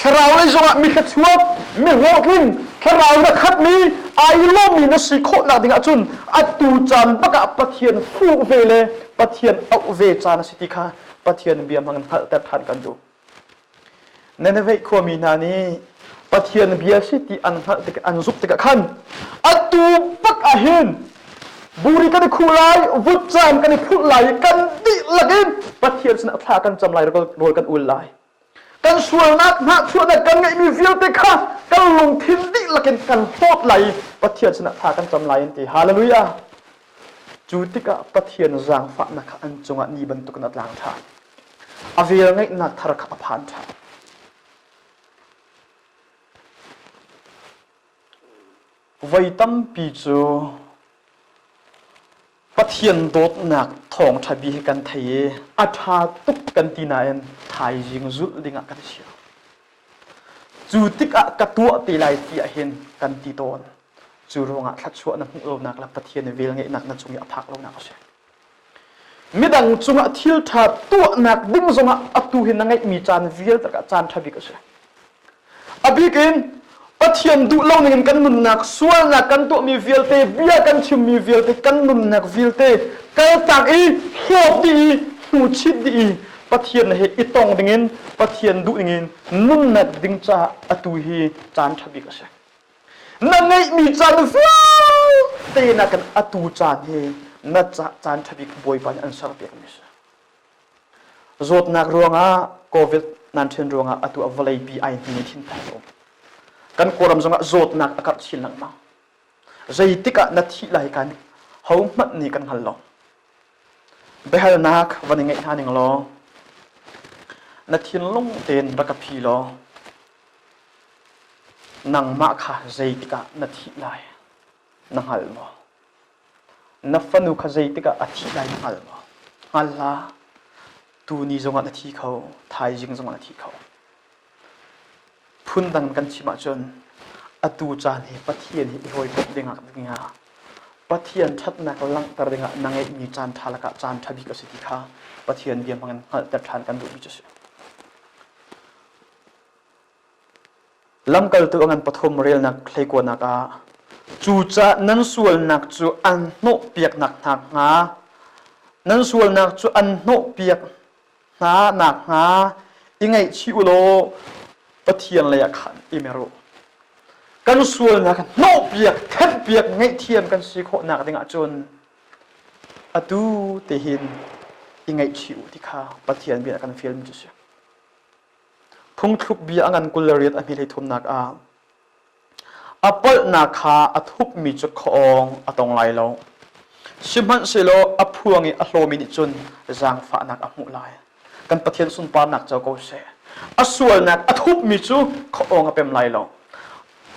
คราวนี้จังมีขัดสวบมีหัวขึ้นคราวนี้ขัดมีไอล้อมีนสิโคนักดิ่งจุนอตูจันบักปะเทียนฟูเวเลปะเทียนเอาเวจานสิติคาปะเทียนเบียมังหัดแต่ทันกันดูในเวทความมีนานี้ปะเทียนเบียสิติอันหัดติกอันซุปติกขันอตูบักอาหินบุรีกันคูไลวุจามกันพูดไหลกันดิละกินปะเทียนสนับพากันจำไหลแล้วก็โรยกันอุ่นไหลกันส่วนนักส่วนนักกันไงมีฟิลติค่ะกันลงทิ้งดิละกันกันโคตรไหลปะเทียนสนับพากันจำไหลตีฮาเลลูยาจูติกะปะเทียนจางฝันนักอันจงอันนี้บรรทุกนัดล้างทางอวิลไงนักทารกอภันทางไว้ตั้มปีจูปะเทียนโดดหนักทองทบีกันไทยอาชาตุกกันตีนายนไทยยิงจุดลิงกันเชียวจูติกะกระตัวตีลายตีเห็นกันตีโดนจูรงะทัดชัวนักโลนักและปะเทียนเวลไงนักนั่นจงอภักโลนักเชียวมิดังจงทิลทัดตัวหนักดิ้งจงอตูเห็นนังไงมีจานเวลตะกจานทบีกันเชียวอภิกินปะเทียนดูเล่าหนึ่งกันนุนนักส่วนนักกันตัวมีวิลเตเบียกันชิมมีวิลเตกันนุนนักวิลเตกันตักอีหอบดีหูชิดดีปะเทียนเหตุตองดิ่งปะเทียนดูดิ่งนุนนักดิ่งจ้าอตุฮีจานทบิกเสนั่นไงมีจานฟิวเตนักกันอตุจานเฮนัดจานทบิกบอยปันอันสารเปียกมิสโจทนักรวงอ่ะโควิดนั่นเช่นรวงอ่ะอตุอวลัยบีไอนี่ทิ้งไปกันโครมจงะโจทนักอากาศชิลังมาใจติกะนาทีไหลกันเขามัดนี่กันหันลงไปหานักวันนี้ไงท่านึงลอนาทีลงเต็นรักพีลอนังมาค่ะใจติกะนาทีไหลนังหันมานับฟันุขใจติกะอาทิไหลนังหันมาฮัลลาตูนี้จงะนาทีเขาไทยจิงจงะนาทีเขาพุ่นดังกันชิมาจนอตูจานเหปะเทียนเหหอยกบเด้งหักดิ่งหาปะเทียนชัดนักลังตระเด้งนางเอมีจานทาลกะจานทบิกสิทธิค่ะปะเทียนเบียมังแต่ทานกันดูมิจฉาลำกัลตัวงันปฐมเรียลนักเคลกวนักจูจะนั้นส่วนนักจูอันโนเปียกนักหนักหานั้นส่วนนักจูอันโนเปียกหาหนักหายังไงชิวโลปะเทียนเลยขันอิเมโรกันส่วนนักโนเปียกแทบเปียกไงเทียมกันสิโคนักดิ่งจนอดูเตหินยังไงชิวที่ข้าปะเทียนเบียกันฟิลมิจุเสียพุ่งทุบเบียงันกุลเรียดอเมริทุมนักอัปเปิลนักขาอัทุบมีจุกองอัตองไลโลชิมันเซโลอัพวงอีอัลโลมินิจุนจางฝานักอัมุไลกันปะเทียนสุนปานักเจ้าโกเซอส่วนนักอัทุบมีจุกองอัเป็นไลโล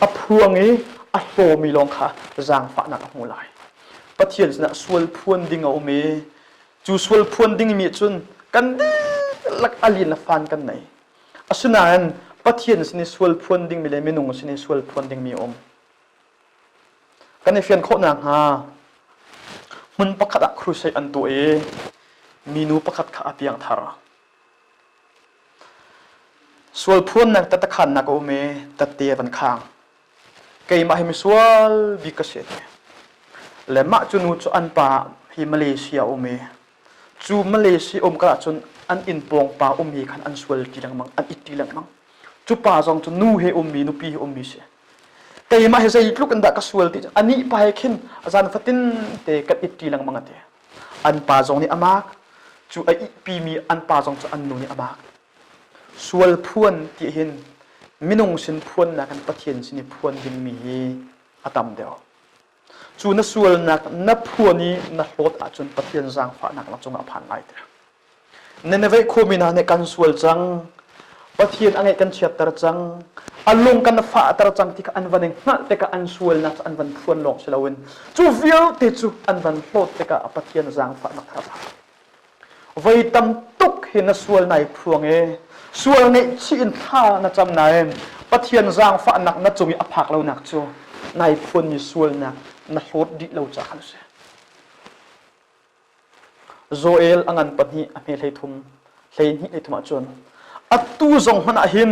อัพวงอีอัลโลมีลงค่ะจางฝานักอัมุไลปะเทียนนักส่วนพวนดิ่งเอาเมจูส่วนพวนดิ่งมีจุนกันดีลักอลีนฟันกันไหนอาสุนันปะเทียนสินิสวลพวนดิ่งมีเลยไม่นุ่งสินิสวลพวนดิ่งมีอมกันในเฟียนโคนังฮะมันประคัดครูใช้อันตัวมีนูประคัดขาเปียงทาระสวลพวนนักตะตะขันนักอมตะเตียบันคางเกี่ยมาให้มีสวลบิกเสตและมาจุนูจุอันปะที่มาเลเซียอมจ จูมาเลเซียอมกระจนอันอินปองป่ามีขันอันสวลกีลังมังอันอิตีลังมังจูป่าจงจูนูเฮมีนูปีเฮมีเสียแต่มาเฮใจลูกอันดักสวลติอันนี้ไปขึ้นอาจารย์ฟัตินเตกัดอิตีลังมังเตอันป่าจงนี่อามากจูไอปีมีอันป่าจงจูอันนูนี่อามากสวลพวนที่เห็นมินงสินพวนนักอันปะเทียนสินพวนดินมีอาตามเดียวจูนัสวลนักนับพวนี้นักโลดอาจนปะเทียนจางฝานักนักจงอภันไอเดียเนเนเวคูมินาในการสวลจังปะเทียนอะไรกันเฉียดตระจังอารมณ์กันฝาตระจังที่อันวันเองนั่นแต่ก็อันสวลนักอันวันพวนหลงเชลวินจูวิลติจูอันวันโลดแต่ก็ปะเทียนจางฝานักครับไว้ตำตุกเห็นนัสวลในพวงส่วนในชีนท่านะจำนายปะเทียนจางฝานักนัจมีอภักเราหนักจูในพวนมีส่วนนักนักโหดดิเราจะขันเสียโซเอลอังันปนีอเมลัยทุมเลยนี่เลยทุมจนอัตุจงมันหิน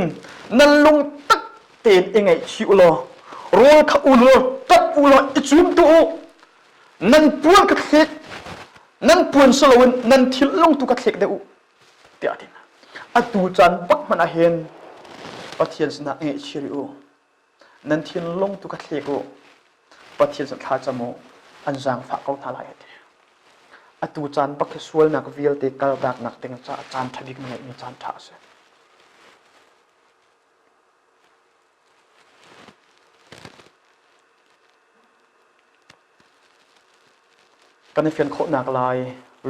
นั่นลงตักเต็นเองไงชิวโลโรยข้าอุโลตักอุโลอิจุมตัวนั่นปวนกัดเล็กนั่นปวนสลวนนั่นทิลลงตุกัดเล็กเดอุเตียดินอัตุจันปักมันหินปะเทียนสนะเองชิริโอนั่นทิลลงตุกัดเล็กโอปะเทียนสังขารจมูกอันจางฝากเขาทลายเดียอตูจานปักสวลนักวิลเตกลดักนักเต็งจ่าจานทบิกมันมีจานท่าเสกันในเฟียนโคนักลาย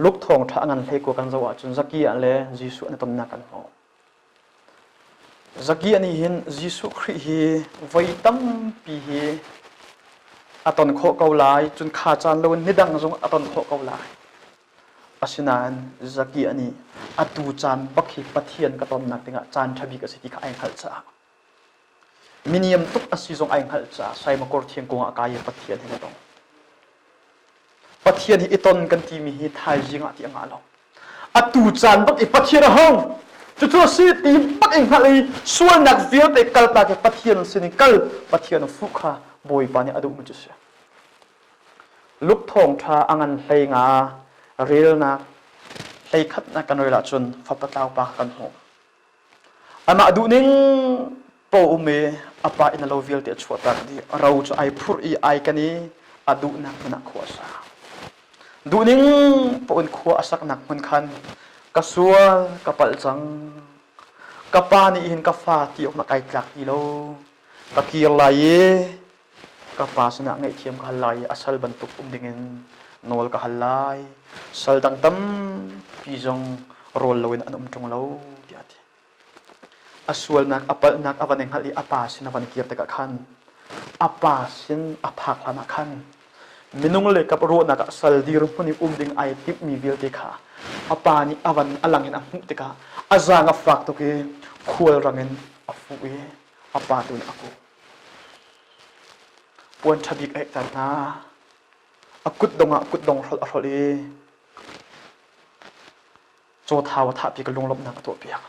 ลุกทองท่างันให้กว่ากันสวะจนสักกี่อันเลยยิสุในตำนักกันหัวสักกี่อันนี้เห็นยิสุคริฮีไว้ตั้มปีฮีอาตอนโคเกาลายจนขาจานลวนนิดังจงอาตอนโคเกาลายอาศินานจักรีอันนี้อาตูจานบักฮิปะเทียนกระตอนนักติงะจานทบีกสิทธิข้าเองหัลจ้ามินิยมตุกอาศิจงเองหัลจ้าใส่มากรเทียงกงอากายปะเทียนให้ตรงปะเทียนที่ตนกันที่มีฮิทายจิงะที่อ่างเราอาตูจานบักฮิปะเทียนห้องจุดที่สิตีบักเองหัลเลยส่วนนักวิลเตกัลตาเกปะเทียนสินิกัลปะเทียนฟุกhaบอยปานี่อดุมุจุเสียลุกทองท่าอังันเลยงาเรียลนักเลยขัดนักกันเวลาจนฟับปะตาวปากกันหัวอันมาดูนิ่งโปอุเมอปาอินโลวิลเตชวตักดีเราจะไอพูดไอกันนี้อดูนักนักขวาสาดูนิ่งโปอุนขวาสักนักมันคันกระสัวกระปัลจังกระปานี่เห็นกระฟ้าที่ออกมาไกลจากกิโลกระเกียร์ไหลกระปาสนะไงเทียมกระไหลอาศัยบรรทุกดิ่งนอลกระไหลสัลดังตั้มปีจงโรลลวินอันจงเลวเดียดอาศัยนักอปนักอวันเองฮัลลีอาปาสินอวันเกียรติกับขันอาปาสินอาภาคลานักขันมินุงเล็กกับโรนักสัลดีรุปนิดิงไอติปมีวิลติกาอาปานี่อวันอลังเห็นมุติกาอาจางฝากตุกีควรรังเงินอาฟุเออาปาตุนอากูปวนชบิกเอกจันนาอากุดดงรอลีโจทาวถาปีกลงลบนักตัวเปียก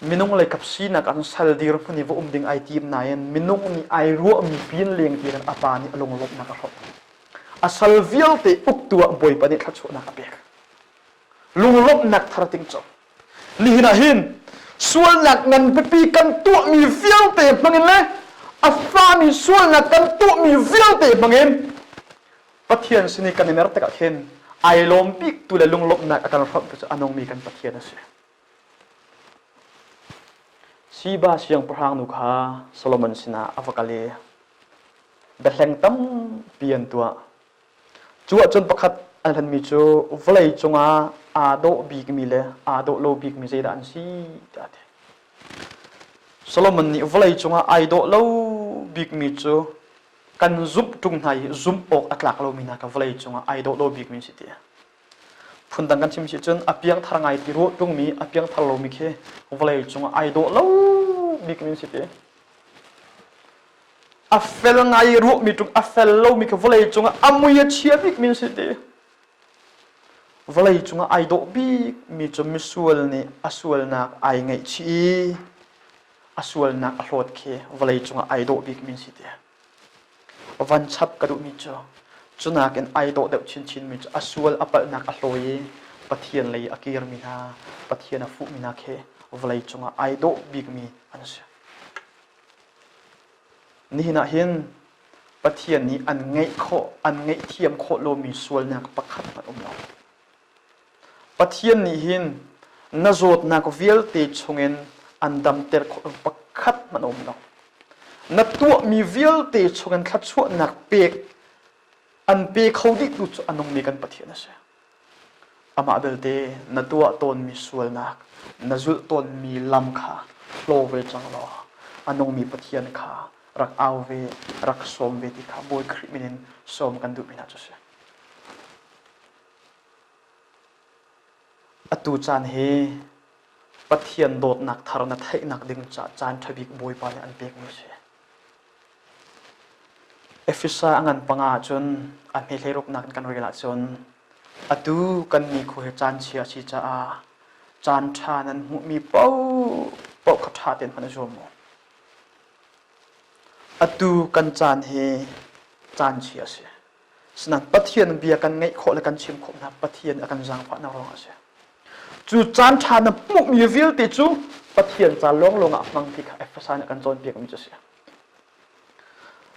มินุงเลยกับซีนักอันสัลดีรุปนิวดิงไอทีมนายมินุงมีไอรัวมีปีนเลี้ยงที่กันอาปานี่ลงลบนักรบอาศัยวิลเตอุกตัวบอยปนิทัชวนักเปียกลงลบนักทาร์ติงจบนี่นะหินส่วนนักเงินปีกันตัวมีวิลเตมังเงินเลยอาฟ้ามีส่วนนักกันตัวมีวิลเตมังเงินปะเทียนสินิกันในนรกตะกัเห็นไอลมปีกตัวเลยลงลบนักอาการรบจะอนงมีกันปะเทียนนั่นสิชีบาเสียงพระหางนุขาโซโลมอนสินาอฟกาเลเบลเลงตั้มเปลี่ยนตัวจั่วจนประคัดอันทันมีจูวลัยจงอาโดบีกมีเลอาโดโลบีกมีเจดานซีดัดโซโลมอนนี่วลัยจงอาไอโดโลบีกมีจูกันซุบจุงไห้ซุบออกอักลักโลมินากับวลัยจงอาไอโดโลบีกมีสิเดียพุ่นดังกันชิมชิจนอเปียงทางไงที่รู้ตรงมีอเปียงทางโลมิเควลัยจงอาไอโดโลบีกมีสิเดียอัฟเฟลไงรู้มีตรงอัฟเฟลโลมีกับวลัยจงอามุยเชียบีกมีสิเดียวลัยจงไอโดบีมีจมิสวลนี่อสวลนักไอไงชีอสวลนักโหดเควลัยจงไอโดบีมีสิเดียวันชับกระดูมีจ จุนักเอ็นไอโดเดบชินมิจอสวลอปนักอโลยปะเทียนเลยอากีรมินาปะเทียนฟุมินาเควลัยจงไอโดบิกมีอันเสียนี่นะเห็นปะเทียนนี้อันไงโคอันไงเทียมโคโลมีสวลนักประคัดมันเราปะเทียนนี้เห็นนาโจดนักวิลติชงเงินอันดำเตอร์โคประคัดมันเรานับตัวมีวิลติชงเงินขัดชั่วนักเปกอันเปกเขาดิดูอันนงมีกันปะเทียนนะเสียอามาเบลเตนับตัวตนมีสวลนักนัจุตนมีลำขาโลเวจังลออันนงมีปะเทียนขารักเอาเวรักสมเวติขาบอยคริมินินสมกันดูมินาจุเสอตูจานเฮปะเทียนโดดหนักทารณะไทยหนักดึงจ่าจานทบิกบอยปาเลอันเปียกมิเสเอฟิซาอันปังอาจนอันเฮเลรุกหนักกันเวลาจนอตูกันมีคุยจานเชียชิจาจานชานั้นมีเป้าขับชาเต็นพันธุ์จมอตูกันจานเฮจานเชียเสียสนั่นปะเทียนเบียกันไงโคและกันชิมโคนะปะเทียนกันจางพระนรองเสียจูจานชานั้นมุกมีวิลติจูปะเทียนจานลงอ่ะมังที่ข้าเอฟซานกันจนเบียกันมิจะเสีย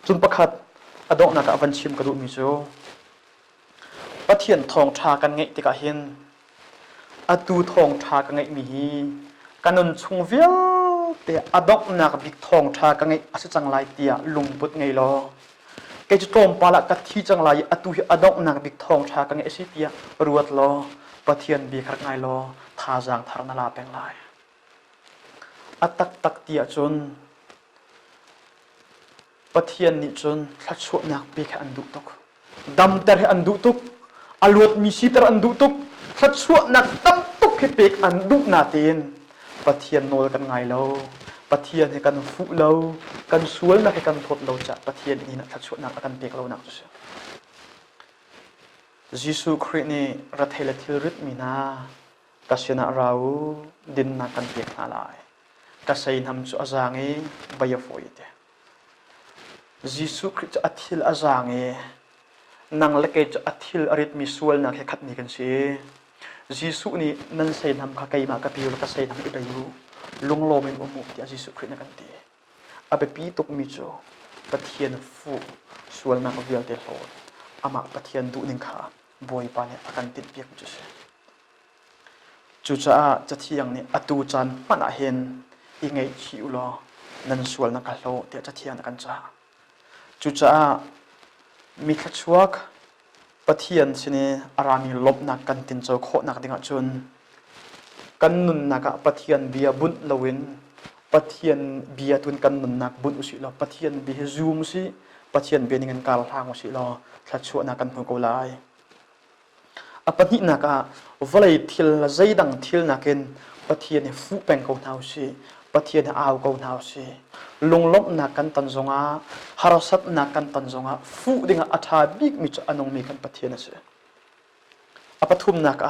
จุนประคัดอดอกนักวันชิมกระดูมิจูปะเทียนทองชากันไงติกาเห็นอตูทองชากันไงมีกันนนชงวิลแต่อดอกนักบิกทองชากันไงอาศัยจังไรเตียลุงบุตรไงลอแกจะโจมปาละกัดที่จังไรอตูอดอกนักบิกทองชากันไงอาศัยเตียรวดลอปะเทียนบีขัดไงลอทาจางทารนาลาแปลงลายอัตักตักเตียจนปะเทียนนี่จนขัดชั่วนักบีขัดอันดุตุกดำแต่อันดุตุกอลวดมีชีตรอันดุตุกขัดชั่วนักดำตุกให้เปกอันดุนาเตียนปะเทียนโนกันไงเราปะเทียนให้กันฟุเรากันสวนนักให้กันทดเราจะปะเทียนนี่นะขัดชั่วนักกันเปกเราหนักจุดเสียยิสุคริสต์นี่รัฐเลทิลริตมีนากัศนาเราดินนักกันเปกนาลายกัศยินทำจุอาจางเอใบยฟอยเตยิสุคริสต์จะอธิลอาจางเอนังเล็กจะอธิลอริตมีส่วนนักให้ขัดมีกันเสียยิสุนี่นั่นเซนทำข้าไก่มากระพิวแล้วก็เซนทำอิบายุลุงโลเป็นอมุกที่ยิสุคริสต์นักกันเตะอาเปปีตุกมิโจปะเทียนฟูส่วนนักวิลเตโลอามาปะเทียนดูนิงขาบอยปาเนี่ยอาการติดเปียกจุดเสียจุดจะเที่ยงเนี่ยอตูจันมันอาเห็นอีไงชิวลอนั่นส่วนนักโลเดี๋ยวจะเที่ยงนักกันจ้าจุดมีขชวกปะเทียนสิเนอารามีลบนักกันตินโจโคนักดิ่งจุนกันนุนนักปะเทียนเบียบุญลวินปะเทียนเบียตุนกันนุนนักบุญอุสิลอปะเทียนเบียซูมสิปะเทียนเบียนิเงินการทางอุสิลอขชวกนักกันหัวกุลายอปนินักวลัยทิลใจดังทิลนักินปะเทียนฟูเป็นกูนาวสิปะเทียนอาวกูนาวสิลงลบนักกันตันจงอาฮาร์สัตนักกันตันจงอาฟูดิ่งอัฐาบิกมิจอันงมีกันปะเทียนสิอปทุมนัก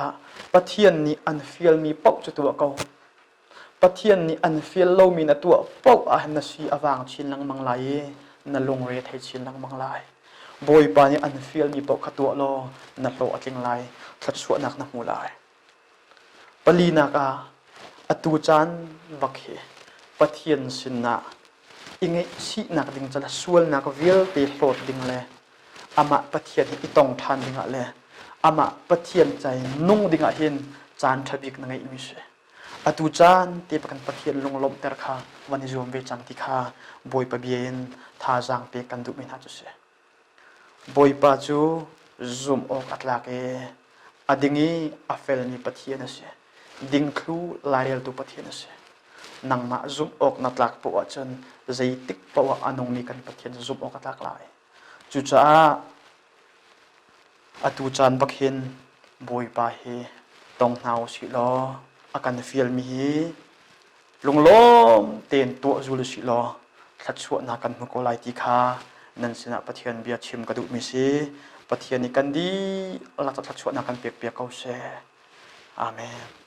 ปะเทียนนี้อันฟิลมีปอกจุดตัวเขาปะเทียนนี้อันฟิลโลมีนตัวปอกอาหนสีอวางชินลังมังไลนลงเรทให้ชินลังมังไลบอยปานี่อันฟิลมีปอกขตัวโลนัดโลอักิงไลขัดชั่วนักนักมูลายปลีนักอตูจันบักเฮปะเทียนสินนาอิงไอชีนักดิ่งจะละส่วนนักวิลตีโหลดดิ่งเลยอามาปะเทียนอิตองทันดิ่งเลยอามาปะเทียนใจนุ่งดิ่งเห็นจานทบิกนังไอมิเชอตูจันตีปกันปะเทียนลงลมเตอร์คาวันนี้โยมเวจังติคาบอยปะเบียนทาจังเปกันดุมินาจุเชบอยปะจูzoom ok atlak adingi afel ni pathian ase dingklu larel tu pathian ase nangma zoom ok natlak po achan zaitik pawa anong ni kan pathian zoom ok atlak lai chu cha atu chan bakhin boi pa he tong nau si lo akan fiel mi hi lunglom ten tu zul si lo thlat chu na kan ko lai ti kha nan sina pathian bia chim ka du mi siปะเทียนนี้กันดีเราจะทัดชวนนักกันเปียกๆเขาเช่อาเมน